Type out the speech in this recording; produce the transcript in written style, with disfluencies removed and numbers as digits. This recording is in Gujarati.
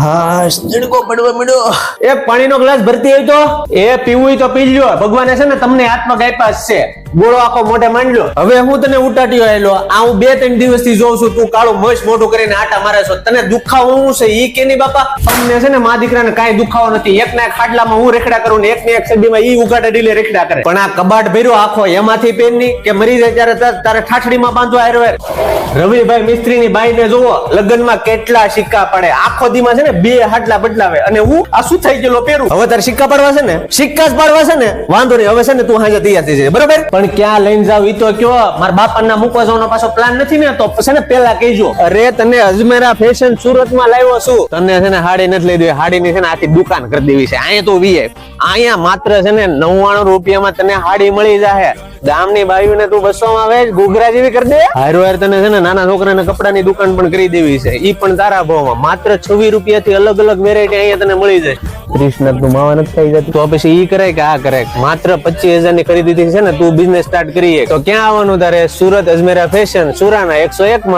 હા ઝીણકો પડવા મળ્યો. એક પાણીનો ગ્લાસ ભરતી હોય તો એ પીવું હોય તો પી લ્યો. ભગવાને છે ને તમને હાથમાં આપ્યા જ છે. ગોળો આખો મોઢે માંડ્યો. હવે હું તને ઉટાટ્યો આવેલો. આ હું 2-3 દિવસથી જોઉં છું તું કાળું મસ્ત મોઢું કરીને આટા મારે છો. તને દુખાવો હું છે ઈ કે ની બાપા? અમને છે ને મા દીકરાને કાંઈ દુખાવો નથી. એક ના એક ખાટલામાં હું રેખડા કરું ને એક ને એક સદીમાં ઈ ઉગાડે ડીલે રેખડા કરે. પણ આ કબાટ ભર્યો આખો એમાંથી પેનની કે મરી જાય ત્યારે તારે ઠાઠડીમાં બાંધવા આયરવેર. રવિભાઈ મિસ્ત્રીની બાઈને જોવો લગ્નમાં કેટલા સિક્કા પડે. આખો દીમાં છે ને 2 હાટલા બદલાવે અને હું આ શું થઈ ગયેલો પેરું. હવે તારે સિક્કા પાડવા છે ને? સિક્કા જ પાડવા છે ને? વાંધો નહીં. હવે છે ને તું હાજર તૈયાર થઈ જાય બરોબર. પણ ક્યાં લઈને જાવ ઈ તો કયો. મારા બાપાના મૂકવા જવાનો પાછો પ્લાન નથી ને તો છે ને પેલા કહેજો. અરે તને અજમેરા ફેશન સુરતમાં લાવ્યો છું. તને છે ને હાડી નથી લઈ દેવી. હાડીની છે ને આખી દુકાન કરી દેવી છે. અહીંયા તો વીએ અહીંયા માત્ર છે ને 99 રૂપિયામાં તને હાડી મળી જાય. ગામની બાયુને તું 200 માં વેચ ઘૂઘરા જેવી કરી દે. હારો હાર તને છે ને નાના છોકરાને કપડાની દુકાન પણ કરી દેવી છે. ઈ પણ તારા ભાવમાં માત્ર 26 રૂપિયાથી અલગ અલગ વેરાયટી અહીંયા તને મળી જાય. કૃષ્ણ તું માવા નથી થઈ જતું તો પછી ઈ કરે કે આ કરે. માત્ર 25,000 ની ખરીદી છે ને તું બિઝનેસ સ્ટાર્ટ કરીએ તો ક્યાં આવવાનું તારે? સુરત અજમેરા ફેશન સુરાના 101 માં.